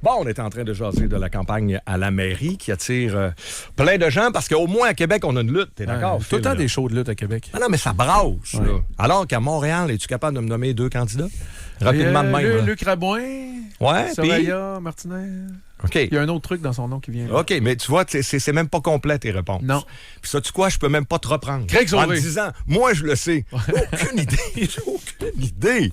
Bon, on est en train de jaser de la campagne à la mairie qui attire plein de gens parce qu'au moins à Québec, on a une lutte. T'es d'accord? Tout le temps des shows de lutte à Québec. Ah non, mais ça brasse. Là. Alors qu'à Montréal, es-tu capable de me nommer 2 candidats? Rapidement de même. Luc Rabouin, ouais, Soraya Martinez. OK. Il y a un autre truc dans son nom qui vient. OK, mais tu vois, c'est même pas complet tes réponses. Non. Puis ça, tu quoi, je peux même pas te reprendre. Craig Sauvé. En me disant, moi, je le sais. Aucune idée. J'ai aucune idée.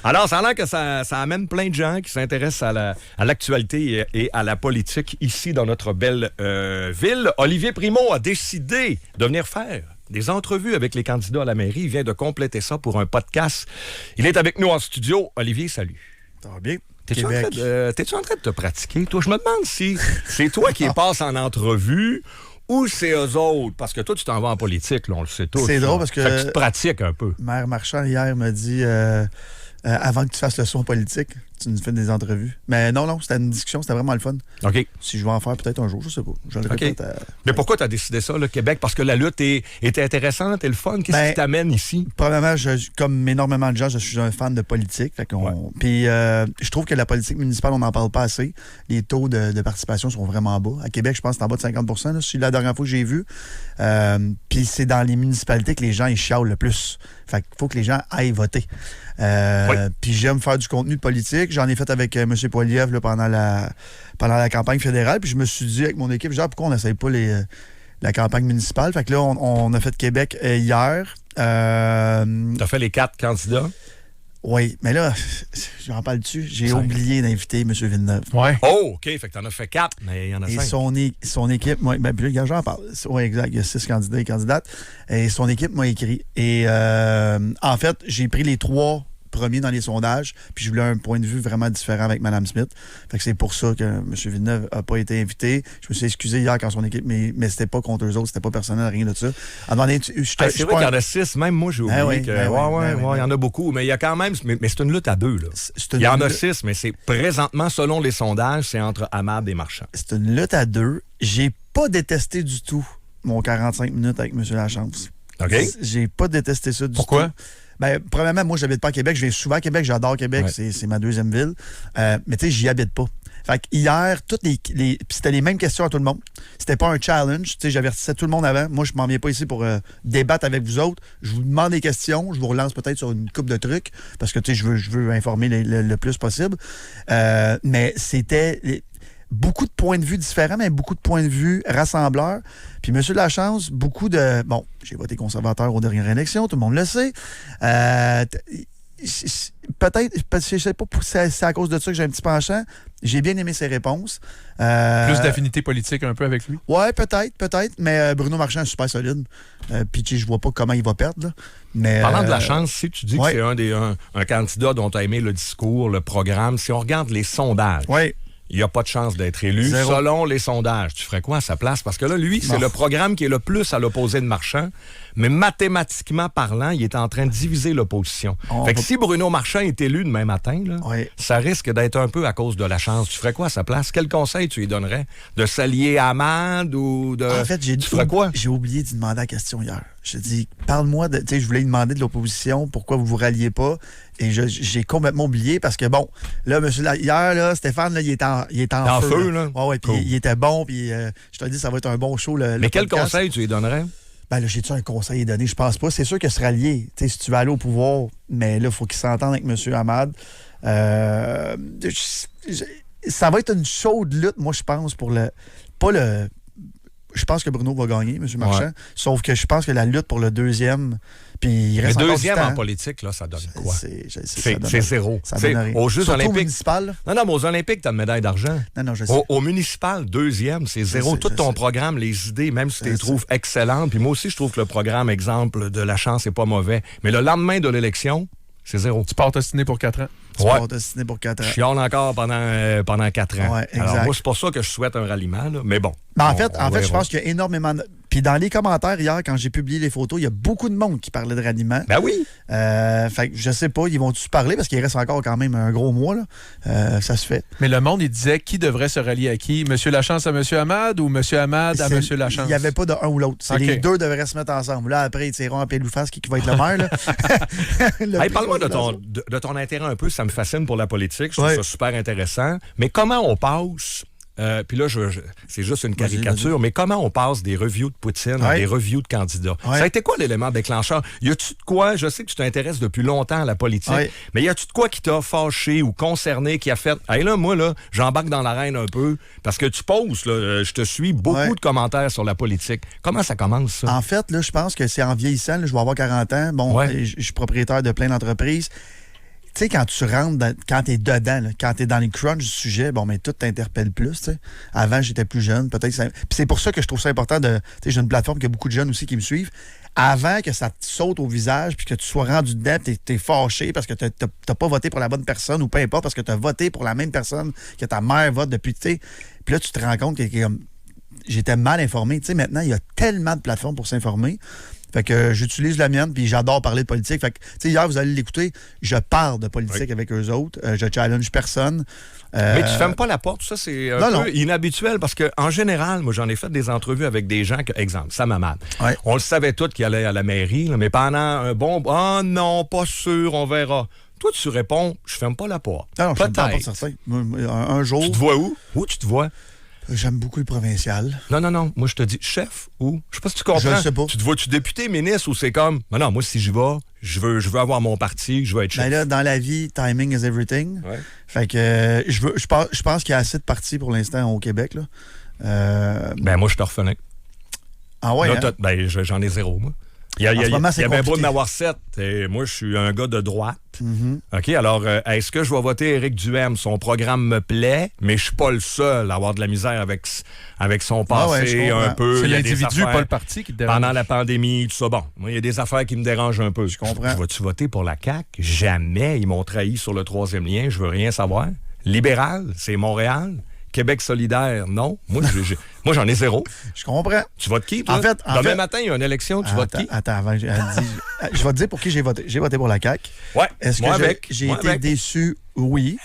Alors, ça a l'air que ça amène plein de gens qui s'intéressent à l'actualité et à la politique ici dans notre belle ville. Olivier Primo a décidé de venir faire des entrevues avec les candidats à la mairie. Il vient de compléter ça pour un podcast. Il est avec nous en studio. Olivier, salut. Ça va bien? T'es-tu en train de te pratiquer? Toi, je me demande si c'est toi qui passes en entrevue ou c'est eux autres. Parce que toi, tu t'en vas en politique, là, on le sait tous. C'est drôle parce que... Fait que tu te pratiques un peu. Maire Marchand, hier, m'a dit avant que tu fasses le son politique, tu nous fais des entrevues. Mais non, c'était une discussion, c'était vraiment le fun. OK. Si je vais en faire peut-être un jour, je sais pas. Je le répète Mais pourquoi tu as décidé ça, le Québec? Parce que la lutte était intéressante et le fun. Qu'est-ce qui t'amène ici? Premièrement, comme énormément de gens, je suis un fan de politique. Puis je trouve que la politique municipale, on n'en parle pas assez. Les taux de participation sont vraiment bas. À Québec, je pense que c'est en bas de 50 %. C'est la dernière fois que j'ai vu. Puis c'est dans les municipalités que les gens ils chialent le plus. Fait qu'il faut que les gens aillent voter. Puis j'aime faire du contenu politique. J'en ai fait avec M. Poiliev pendant la campagne fédérale. Puis je me suis dit avec mon équipe, genre, pourquoi on n'essaye pas la campagne municipale? Fait que là, on a fait Québec hier. T'as fait les 4 candidats? Oui, mais là, j'en parle dessus. J'ai oublié d'inviter M. Villeneuve. Ouais. Oh, OK. Fait que t'en as fait 4, mais il y en a 5. Et son équipe, puis là, j'en parle. Oui, exact. Il y a 6 candidats et candidates. Et son équipe m'a écrit. Et en fait, j'ai pris les 3 premiers dans les sondages, puis je voulais un point de vue vraiment différent avec Mme Smith. Fait que c'est pour ça que M. Villeneuve n'a pas été invité. Je me suis excusé hier quand son équipe, mais c'était pas contre eux autres, c'était pas personnel, rien de ça. C'est vrai qu'il y en a 6, même moi j'ai oublié il y en a beaucoup, mais il y a quand même, mais c'est une lutte à 2. Là. Il y en a 6, mais c'est présentement, selon les sondages, c'est entre Amad et Marchand. C'est une lutte à 2. J'ai pas détesté du tout mon 45 minutes avec M. Lachance. OK. J'ai pas détesté ça du tout. Pourquoi? Ben, premièrement, moi, j'habite pas à Québec. Je viens souvent à Québec. J'adore Québec. Ouais. C'est ma deuxième ville. Mais tu sais, j'y habite pas. Fait que hier, c'était les mêmes questions à tout le monde. C'était pas un challenge. Tu sais, j'avertissais tout le monde avant. Moi, je m'en viens pas ici pour débattre avec vous autres. Je vous demande des questions. Je vous relance peut-être sur une couple de trucs parce que, tu sais, je veux informer le plus possible. Mais c'était... beaucoup de points de vue différents, mais beaucoup de points de vue rassembleurs. Puis, M. Lachance, beaucoup de... Bon, j'ai voté conservateur aux dernières élections, tout le monde le sait. Peut-être, je sais pas si c'est à cause de ça que j'ai un petit penchant. J'ai bien aimé ses réponses. Plus d'affinité politique un peu avec lui? Ouais, peut-être. Mais Bruno Marchand est super solide. Puis je vois pas comment il va perdre. Là. Mais, parlant de la chance, si tu dis que c'est un candidat dont tu as aimé le discours, le programme, si on regarde les sondages... Oui. Il n'y a pas de chance d'être élu. Zéro. Selon les sondages, tu ferais quoi à sa place? Parce que là, lui, c'est le programme qui est le plus à l'opposé de Marchand. Mais mathématiquement parlant, il est en train de diviser l'opposition. Fait que si Bruno Marchand est élu demain matin, là, ça risque d'être un peu à cause de la chance. Tu ferais quoi à sa place? Quel conseil tu lui donnerais? De s'allier à Amad ou de... En fait, tu ferais quoi? J'ai oublié d'y demander la question hier. Je dis, parle-moi de... Tu sais, je voulais lui demander de l'opposition, pourquoi vous vous ralliez pas? Et j'ai complètement oublié parce que, bon, là, hier, là, Stéphane, là, il est en feu. Là. Ouais, puis il était bon, puis je te dis, ça va être un bon show. Mais quel conseil tu lui donnerais? Ben là, j'ai-tu un conseil à donner? Je pense pas. C'est sûr que se rallier, tu sais, si tu veux aller au pouvoir, mais là, il faut qu'il s'entende avec M. Amad. Ça va être une chaude lutte, moi, je pense, pour le... Pas le... Je pense que Bruno va gagner, M. Marchand. Ouais. Sauf que je pense que la lutte pour le deuxième... Puis il reste le encore deuxième du temps, en politique, là, ça donne quoi? C'est zéro. Ça donne rien. Aux Jeux Surtout olympiques. Municipal. Non, mais aux Olympiques, tu as une médaille d'argent. Non, je sais. Au municipal, deuxième, c'est zéro. Tout ton programme, les idées, même si tu les trouves excellentes. Puis moi aussi, je trouve que le programme, exemple de la chance, n'est pas mauvais. Mais le lendemain de l'élection, c'est zéro. Tu pars t'ostiner pour 4 ans. Tu pars t'ostiner pour 4 ans. Je chiale encore pendant 4 ans. Ouais, exact. Alors moi, c'est pour ça que je souhaite un ralliement, là. Mais bon. Mais en fait, je pense qu'il y a énormément de... Puis dans les commentaires hier, quand j'ai publié les photos, il y a beaucoup de monde qui parlait de ralliement. Ben oui. Fait que je sais pas, ils vont-tu se parler parce qu'il reste encore quand même un gros mois, là. Ça se fait. Mais le monde, il disait qui devrait se rallier à qui? Monsieur Lachance à Monsieur Hamad ou Monsieur Hamad à Monsieur Lachance? Il n'y avait pas de un ou l'autre. OK. Les deux devraient se mettre ensemble. Là, après, ils tireront en pile ou face qui va être le maire. Là. Hey, parle-moi de ton intérêt un peu. Ça me fascine pour la politique. Je trouve Ouais. ça super intéressant. Mais comment on passe... puis là, c'est juste une caricature, mais comment on passe des reviews de Poutine à des reviews de candidats? Ouais. Ça a été quoi l'élément déclencheur? Y a-tu de quoi, je sais que tu t'intéresses depuis longtemps à la politique, mais y a-tu de quoi qui t'a fâché ou concerné, qui a fait, hey là, moi, là, j'embarque dans l'arène un peu, parce que tu poses, là, je te suis, beaucoup de commentaires sur la politique. Comment ça commence, ça? En fait, là, je pense que c'est en vieillissant. Là, je vais avoir 40 ans. Bon, je suis propriétaire de plein d'entreprises. Tu sais, quand tu rentres, quand tu es dedans, là, quand tu es dans les crunchs du sujet, bon, mais tout t'interpelle plus. T'sais. Avant, j'étais plus jeune. Peut-être. Puis c'est pour ça que je trouve ça important de. Tu sais, j'ai une plateforme qui a beaucoup de jeunes aussi qui me suivent. Avant que ça te saute au visage puis que tu sois rendu dedans, t'es fâché parce que t'as pas voté pour la bonne personne ou peu importe parce que t'as voté pour la même personne que ta mère vote depuis. Puis là, tu te rends compte que j'étais mal informé. Tu sais, maintenant, il y a tellement de plateformes pour s'informer. Fait que j'utilise la mienne, puis j'adore parler de politique. Fait que, tu sais, hier, vous allez l'écouter, je parle de politique avec eux autres. Je challenge personne. Mais tu fermes pas la porte. Ça, c'est un peu inhabituel parce qu'en général, moi, j'en ai fait des entrevues avec des gens que, exemple, Sam Hamad. Ouais. On le savait tous qu'il allait à la mairie, là, mais pendant un bon... Ah non, pas sûr, on verra. Toi, tu réponds, je ferme pas la porte. Non, je ferme pas la porte, certain. Un jour... Tu te vois où? Où tu te vois? J'aime beaucoup le provincial. Non. Moi, je te dis chef ou... Je sais pas si tu comprends. Je sais pas. Tu te vois-tu député, ministre ou c'est comme... Non, moi, si j'y vais, je veux avoir mon parti, je veux être chef. Ben là, dans la vie, timing is everything. Ouais. Fait que je pense qu'il y a assez de partis pour l'instant au Québec. Là. Ben moi, je te refais. Ah ouais? Là, ben, j'en ai zéro, moi. Il y a bien beau de m'avoir 7. Et moi, je suis un gars de droite. OK, alors, est-ce que je vais voter Éric Duhaime? Son programme me plaît, mais je suis pas le seul à avoir de la misère avec son passé un peu. C'est Il y a des l'individu, affaires pas le parti qui te dérange. pendant la pandémie, tout ça. Bon, moi, il y a des affaires qui me dérangent un peu. Je comprends. Vas-tu voter pour la CAQ? Jamais. Ils m'ont trahi sur le troisième lien. Je veux rien savoir. Libéral, c'est Montréal. Québec solidaire, non. Moi, j'en ai zéro. Je comprends. Tu votes qui, toi? En fait, Demain matin, il y a une élection, tu votes qui? Attends, avant, je vais te dire pour qui j'ai voté. J'ai voté pour la CAQ. Ouais, Est-ce moi que avec. j'ai Moi été avec. déçu? Oui.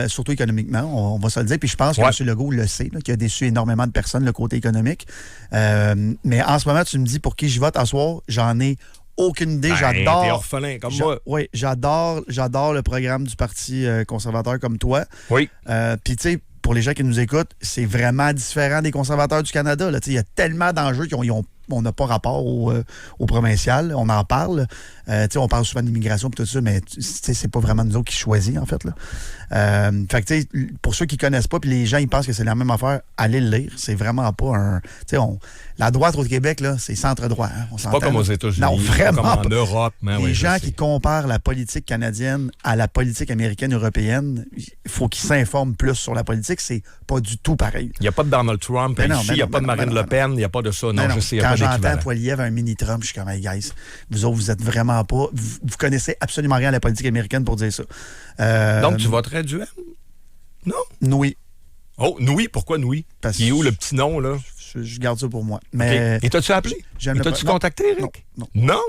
Surtout économiquement, on va se le dire. Puis je pense que M. Legault le sait, là, qu'il a déçu énormément de personnes, le côté économique. Mais en ce moment, tu me dis pour qui je vote à soir, j'en ai aucune idée. Ben, J'adore. t'es orphelin, comme moi. Oui, j'adore le programme du Parti conservateur comme toi. Oui. Puis, tu sais, pour les gens qui nous écoutent, c'est vraiment différent des conservateurs du Canada. Il y a tellement d'enjeux on n'a pas rapport au provincial. On en parle. On parle souvent d'immigration et tout ça, mais c'est pas vraiment nous autres qui choisissent, en fait. Là. Fait que, pour ceux qui connaissent pas, puis les gens ils pensent que c'est la même affaire, allez le lire. C'est vraiment pas un... La droite au Québec, là, c'est centre-droit. Hein, c'est pas comme aux États-Unis. Non, vraiment pas. pas. En Europe. Les gens qui comparent la politique canadienne à la politique américaine, européenne, il faut qu'ils s'informent plus sur la politique. C'est pas du tout pareil. Il n'y a pas de Donald Trump ici, il n'y a pas de Marine Le Pen, il n'y a pas de ça. Non, je sais, il n'y a pas d'équivalent. Quand j'entends Poilievre un mini-Trump, je suis comme, hey guys, vous autres, vous êtes vraiment pas... Vous connaissez absolument rien à la politique américaine pour dire ça. Donc, tu voterais Duhaime? Non? Oui. Oh, Noui, pourquoi Noui? Parce Il est où le petit nom, là? Je garde ça pour moi. Mais... Okay. Et t'as-tu appelé? Et t'as-tu contacté, Eric? Non.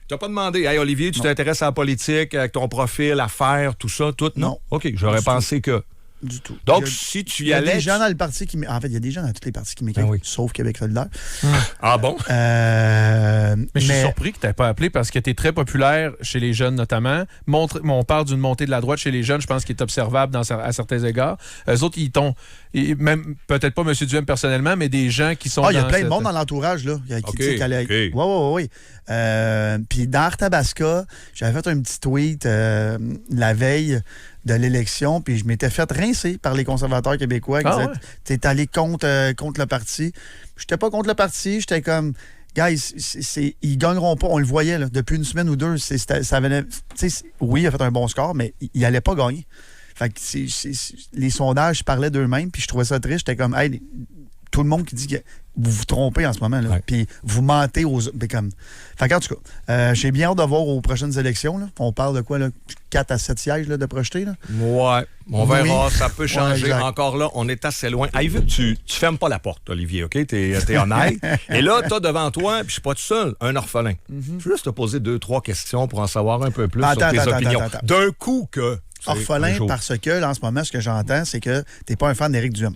Tu n'as pas demandé, hey Olivier, tu t'intéresses à la politique, avec ton profil, affaires, tout ça, tout? Non. OK, j'aurais pensé que... Du tout. Donc, si tu y allais... Il y a des gens dans le parti qui... En fait, il y a des gens dans tous les partis qui m'écrivent, sauf Québec solidaire. Ah bon? Mais je suis surpris que tu n'aies pas appelé parce que tu es très populaire chez les jeunes notamment. On parle d'une montée de la droite chez les jeunes, je pense qu'il est observable à certains égards. Eux autres, ils t'ont... Même peut-être pas M. Duhaime personnellement, mais des gens qui sont il y a plein de monde dans l'entourage, là. Oui. Puis dans Arthabasca, j'avais fait un petit tweet la veille de l'élection, puis je m'étais fait rincer par les conservateurs québécois qui disaient t'es allé contre le parti. J'étais pas contre le parti, j'étais comme guys, ils gagneront pas, on le voyait là, depuis une semaine ou deux, ça venait, oui, il a fait un bon score, mais il allait pas gagner. Fait que les sondages parlaient d'eux-mêmes, puis je trouvais ça triste, j'étais comme hey, tout le monde qui dit que vous vous trompez en ce moment, là. Ouais. Puis vous mentez aux autres. Fait qu'en tout cas, j'ai bien hâte de voir aux prochaines élections. Là. On parle de quoi, là? 4 à 7 sièges là, de projetés, là? Ouais, on verra, ça peut changer. Ouais, encore là, on est assez loin. Hey, vu que tu fermes pas la porte, Olivier, OK? T'es honnête. Et là, t'as devant toi, puis je suis pas tout seul, un orphelin. Je veux juste te poser 2-3 questions pour en savoir un peu plus sur tes opinions. D'un coup que... Orphelin, parce que, là, en ce moment, ce que j'entends, c'est que t'es pas un fan d'Éric Duhem.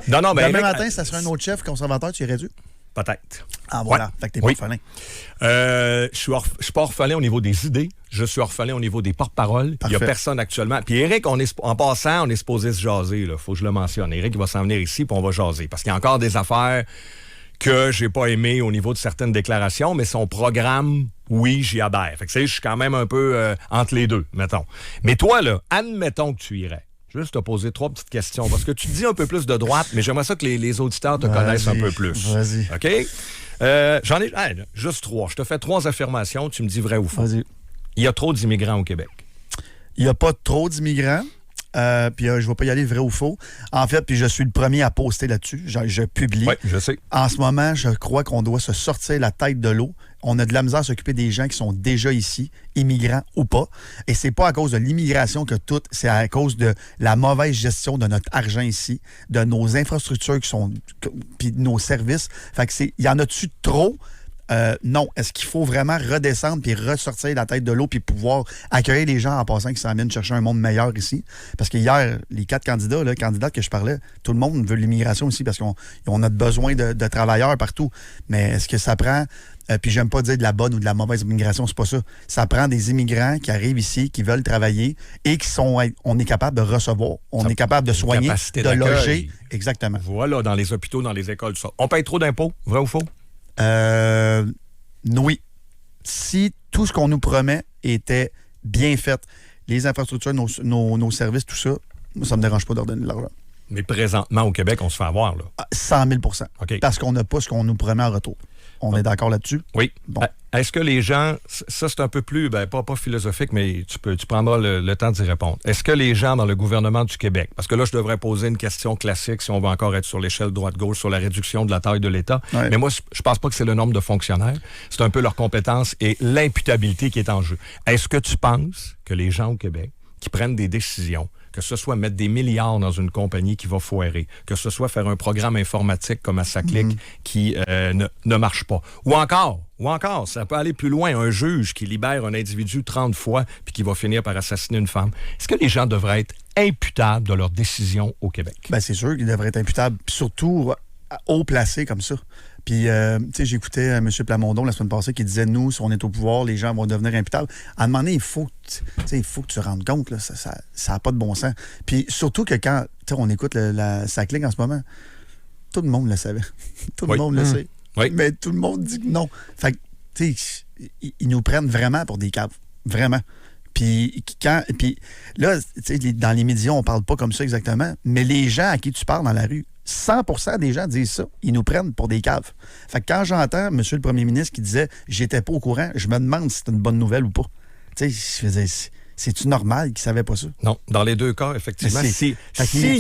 Non, mais demain matin, ça serait un autre chef conservateur, tu irais dû? Peut-être. Ah, voilà. Ouais. Fait que t'es pas orphelin. Je suis pas orphelin au niveau des idées. Je suis orphelin au niveau des porte-paroles. Il n'y a personne actuellement. Puis Éric, en passant, on est supposé se jaser. Il faut que je le mentionne. Éric, il va s'en venir ici, puis on va jaser. Parce qu'il y a encore des affaires que j'ai pas aimées au niveau de certaines déclarations, mais son programme, oui, j'y adhère. Fait que je suis quand même un peu entre les deux, mettons. Mais toi, là, admettons que tu irais. Je vais juste te poser 3 petites questions, parce que tu dis un peu plus de droite, mais j'aimerais ça que les auditeurs te connaissent un peu plus. Vas-y. OK? J'en ai juste 3. Je te fais 3 affirmations, tu me dis vrai ou faux. Vas-y. Il y a trop d'immigrants au Québec. Il n'y a pas trop d'immigrants. Puis je ne vais pas y aller vrai ou faux. En fait, puis je suis le premier à poster là-dessus. Je publie. Oui, je sais. En ce moment, je crois qu'on doit se sortir la tête de l'eau. On a de la misère à s'occuper des gens qui sont déjà ici, immigrants ou pas. Et c'est pas à cause de l'immigration que tout, c'est à cause de la mauvaise gestion de notre argent ici, de nos infrastructures puis de nos services. Fait que il y en a-tu trop? Non. Est-ce qu'il faut vraiment redescendre puis ressortir la tête de l'eau puis pouvoir accueillir les gens en passant qui s'en viennent chercher un monde meilleur ici? Parce que hier, les 4 candidats, là, candidates que je parlais, tout le monde veut l'immigration aussi parce qu'on a besoin de travailleurs partout. Mais est-ce que ça prend... puis j'aime pas dire de la bonne ou de la mauvaise immigration, c'est pas ça. Ça prend des immigrants qui arrivent ici, qui veulent travailler et on est capable de recevoir. On est capable de soigner, de loger. Exactement. Voilà, dans les hôpitaux, dans les écoles, tout ça. On paye trop d'impôts, vrai ou faux? Oui. Si tout ce qu'on nous promet était bien fait, les infrastructures, nos services, tout ça, ça me dérange pas de leur donner de l'argent. Mais présentement, au Québec, on se fait avoir, là. 100 000 % OK. Parce qu'on n'a pas ce qu'on nous promet en retour. On est d'accord là-dessus? Oui. Bon. Est-ce que les gens, ça c'est un peu plus, pas philosophique, mais tu prendras le temps d'y répondre. Est-ce que les gens dans le gouvernement du Québec, parce que là je devrais poser une question classique si on veut encore être sur l'échelle droite-gauche, sur la réduction de la taille de l'État, mais moi je pense pas que c'est le nombre de fonctionnaires, c'est un peu leurs compétences et l'imputabilité qui est en jeu. Est-ce que tu penses que les gens au Québec qui prennent des décisions, que ce soit mettre des milliards dans une compagnie qui va foirer, que ce soit faire un programme informatique comme à SACLIC qui ne marche pas. Ou encore, ça peut aller plus loin, un juge qui libère un individu 30 fois puis qui va finir par assassiner une femme. Est-ce que les gens devraient être imputables de leurs décisions au Québec? Bien, c'est sûr qu'ils devraient être imputables, surtout haut placés comme ça. Puis, tu sais, j'écoutais M. Plamondon la semaine passée qui disait, nous, si on est au pouvoir, les gens vont devenir imputables. À un moment donné, il faut que tu te rendes compte, là, ça n'a pas de bon sens. Puis, surtout que quand on écoute la SACLIC en ce moment, tout le monde le savait. Tout le monde le sait. Oui. Mais tout le monde dit que non. Fait que, tu sais, ils nous prennent vraiment pour des caves. Vraiment. Puis là, tu sais, dans les médias, on parle pas comme ça exactement, mais les gens à qui tu parles dans la rue, 100% des gens disent ça. Ils nous prennent pour des caves. Fait que quand j'entends M. le premier ministre qui disait « j'étais pas au courant », je me demande si c'est une bonne nouvelle ou pas. Tu sais, je faisais... C'est-tu normal qu'il savait pas ça? Non, dans les deux cas, effectivement. S'il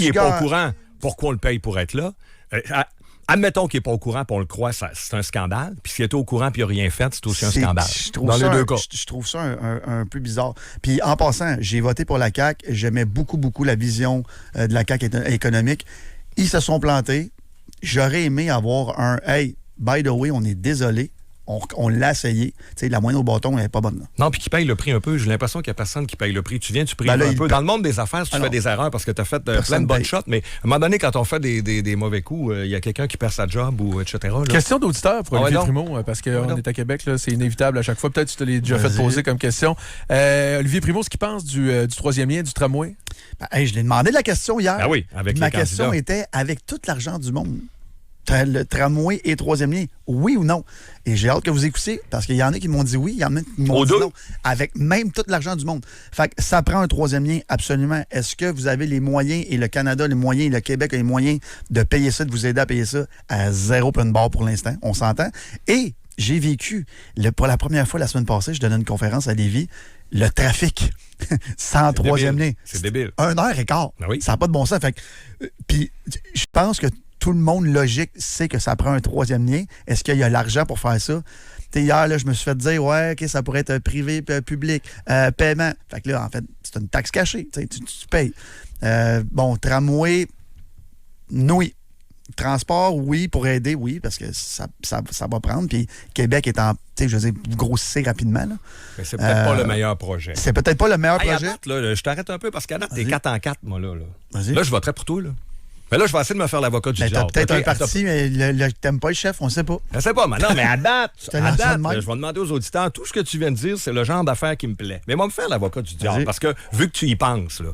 n'est pas au courant, pourquoi on le paye pour être là? Admettons qu'il n'est pas au courant et on le croit, c'est un scandale. Puis s'il était au courant et il n'a rien fait, c'est aussi un scandale. Les deux cas. Je trouve ça un peu bizarre. Puis en passant, j'ai voté pour la CAQ. J'aimais beaucoup la vision de la CAQ économique. Ils se sont plantés. J'aurais aimé avoir un « Hey, by the way, on est désolé. » On l'a essayé. Tu sais, la moyenne au bâton, elle n'est pas bonne. Là. Non, puis qui paye le prix un peu. J'ai l'impression qu'il n'y a personne qui paye le prix. Tu prives un peu. Dans le monde des affaires, si tu fais des erreurs parce que tu as fait plein de bonnes shots, mais à un moment donné, quand on fait des mauvais coups, il y a quelqu'un qui perd sa job ou etc. Là. Question d'auditeur pour Olivier Primo, parce qu'on est à Québec, là, c'est inévitable à chaque fois. Peut-être que tu te l'as déjà fait poser comme question. Olivier Primo, ce qu'il pense du troisième lien, du tramway? Je l'ai demandé la question hier. Ah oui, avec Ma question était, avec tout l'argent du monde, le tramway et troisième lien, oui ou non? Et j'ai hâte que vous écoutiez, parce qu'il y en a qui m'ont dit oui, il y en a qui m'ont dit non, avec même tout l'argent du monde. Fait que ça prend un troisième lien, absolument. Est-ce que vous avez les moyens, et le Canada, les moyens, et le Québec a les moyens de payer ça, de vous aider à payer ça à 0 plein de barre pour l'instant, on s'entend. Et j'ai vécu, pour la première fois la semaine passée, je donnais une conférence à Lévis, le trafic sans troisième lien. C'est débile. 1h15. Ben oui. Ça n'a pas de bon sens. Fait que, puis je pense que tout le monde logique sait que ça prend un troisième lien. Est-ce qu'il y a l'argent pour faire ça? Hier, là, je me suis fait dire, ouais, OK, ça pourrait être privé, public, paiement. Fait que là, en fait, c'est une taxe cachée. Tu payes. Tramway, oui. Transport, oui, pour aider, oui, parce que ça va prendre. Puis Québec est en, grossissez rapidement. Là. Mais c'est peut-être pas le meilleur projet. C'est peut-être pas le meilleur projet. À date, là, je t'arrête un peu parce qu'à date, t'es 4 en 4, moi, là. Vas-y. Là, je voterais pour toi, là. Mais là, je vais essayer de me faire l'avocat du diable. T'as peut-être un parti, mais t'aimes pas le chef, on ne sait pas. Je sais pas, mais non, mais à date, je vais même. demander aux auditeurs, tout ce que tu viens de dire, c'est le genre d'affaire qui me plaît. Mais moi, me faire l'avocat du diable, parce que, vu que tu y penses, là,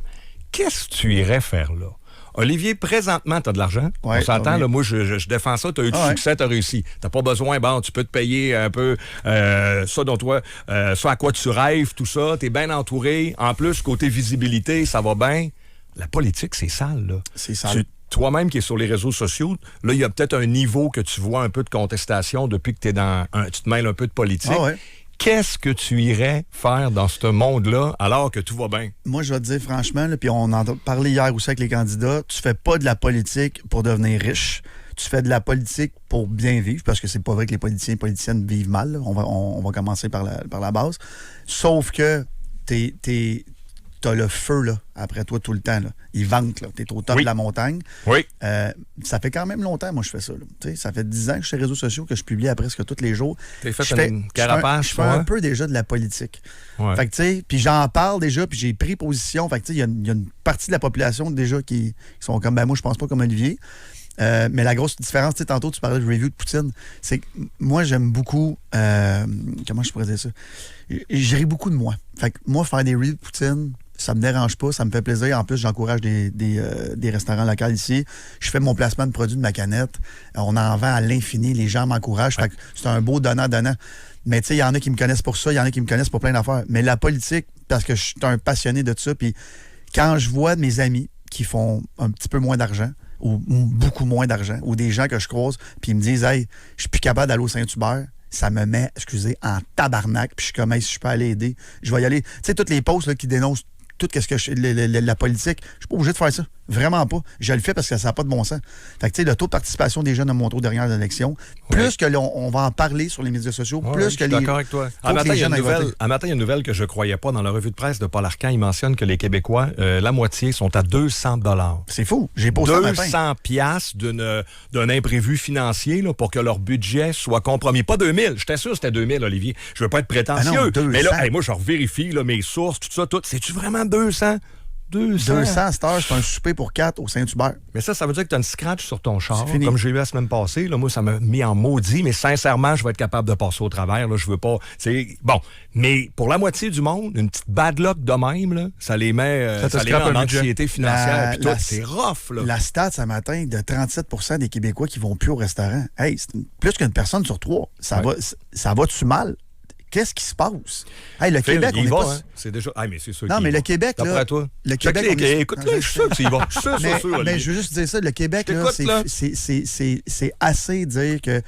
qu'est-ce que tu irais faire là? Olivier, présentement, tu as de l'argent. Ouais, on s'entend, oui. là, moi, je défends ça. Tu as eu du succès, tu as réussi. Tu pas besoin, tu peux te payer un peu ça dont toi, ça à quoi tu rêves, tout ça. Tu es bien entouré. En plus, côté visibilité, ça va bien. La politique, c'est sale, là. C'est sale. Toi-même qui es sur les réseaux sociaux, là, il y a peut-être un niveau que tu vois un peu de contestation depuis que tu te mêles un peu de politique. Ah ouais. Qu'est-ce que tu irais faire dans ce monde-là alors que tout va bien? Moi, je vais te dire franchement, là, puis on en a parlé hier aussi avec les candidats, tu fais pas de la politique pour devenir riche. Tu fais de la politique pour bien vivre, parce que c'est pas vrai que les politiciens et politiciennes vivent mal. Là. On va commencer par la base. Sauf que t'as le feu là, après toi tout le temps. Là. Il vente, là. T'es au top de la montagne. Oui. Ça fait quand même longtemps, moi, je fais ça. Là. Ça fait 10 ans que je suis sur les réseaux sociaux, que je publie à presque tous les jours. T'es fait une carapace. Je fais un peu déjà de la politique. Ouais. Fait que, tu sais, puis j'en parle déjà, puis j'ai pris position. Fait que, tu sais, il y a une partie de la population déjà qui sont comme, moi, je pense pas comme Olivier. Mais la grosse différence, tu sais, tantôt, tu parlais de review de Poutine, c'est que moi, j'aime beaucoup, comment je pourrais dire ça? Je ris beaucoup de moi. Fait que moi, faire des reviews de Poutine, ça me dérange pas, ça me fait plaisir. En plus, j'encourage des restaurants locaux ici. Je fais mon placement de produits de ma canette. On en vend à l'infini. Les gens m'encouragent. Fait que c'est un beau donnant-donnant. Mais tu sais, il y en a qui me connaissent pour ça, il y en a qui me connaissent pour plein d'affaires. Mais la politique, parce que je suis un passionné de ça, puis quand je vois mes amis qui font un petit peu moins d'argent, ou beaucoup moins d'argent, ou des gens que je croise, puis ils me disent « Hey, je suis plus capable d'aller au Saint-Hubert », ça me met, en tabarnak, puis je suis comme « Hey, si je peux aller aider, je vais y aller ». Tu sais, toutes les posts là, qui dénoncent tout ce que la politique, je suis pas obligé de faire ça. Vraiment pas. Je le fais parce que ça n'a pas de bon sens. Fait que, tu sais, le taux de participation des jeunes a monté aux dernières élections. Plus que on va en parler sur les médias sociaux, plus que les. D'accord avec toi. Un matin, il y a une nouvelle que je ne croyais pas dans la revue de presse de Paul Arcand. Il mentionne que les Québécois, la moitié, sont à 200 $. C'est fou. J'ai posté 200 piastres d'un imprévu financier là, pour que leur budget soit compromis. Pas 2000. J'étais sûr que c'était 2000, Olivier. Je veux pas être prétentieux. Ah non, 200. Mais là, moi, je revérifie là, mes sources, tout ça, tout. C'est-tu vraiment 200? 200 cette heure, c'est un souper pour 4 au Saint-Hubert. Mais ça veut dire que tu as une scratch sur ton char, comme j'ai eu la semaine passée. Là, moi, ça m'a mis en maudit, mais sincèrement, je vais être capable de passer au travers. Là, je veux pas. Bon, mais pour la moitié du monde, une petite bad luck de même, là, ça les met en anxiété financière. C'est rough. Là. La stat ce matin de 37 % des Québécois qui vont plus au restaurant. Hey, c'est plus qu'une personne sur 3. Ça va-tu mal? Qu'est-ce qui se passe? Hey, le Québec, on est pas... C'est déjà... mais c'est sûr non, mais le Québec, là... D'après toi? Le Québec... Écoute-le, je suis sûr que tu y vas. Mais je veux juste dire ça, le Québec, là, c'est assez dire que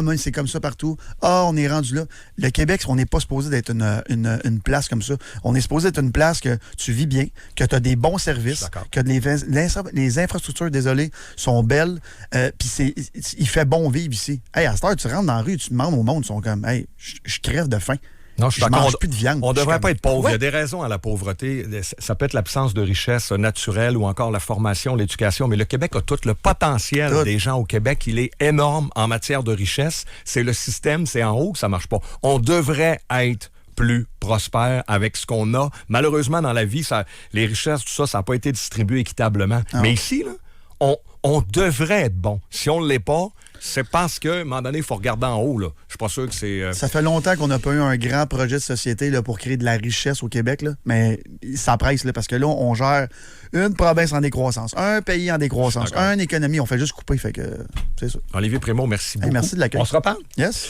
mais c'est comme ça partout. On est rendu là. Le Québec, on n'est pas supposé d'être une place comme ça. On est supposé être une place que tu vis bien, que tu as des bons services, que les infrastructures, désolé, sont belles. Puis il fait bon vivre ici. Hey, à cette heure, tu rentres dans la rue, tu demandes au monde, ils sont comme, hey, je crève de faim. Non, je mange plus de viande. On ne devrait pas être pauvre. Il y a des raisons à la pauvreté. Ça peut être l'absence de richesse naturelle ou encore la formation, l'éducation. Mais le Québec a tout le potentiel des gens au Québec. Il est énorme en matière de richesse. C'est le système, c'est en haut que ça marche pas. On devrait être plus prospère avec ce qu'on a. Malheureusement, dans la vie, les richesses, tout ça, ça n'a pas été distribué équitablement. Non. Mais ici, là, on devrait être bon. Si on ne l'est pas, c'est parce qu'à un moment donné, il faut regarder en haut. Là. Je suis pas sûr que c'est... Ça fait longtemps qu'on n'a pas eu un grand projet de société là, pour créer de la richesse au Québec, là, mais ça presse, là, parce que là, on gère une province en décroissance, un pays en décroissance, une économie, on fait juste couper, fait que c'est ça. Olivier Prémont, merci beaucoup. Merci de l'accueil. On se reparle? Yes.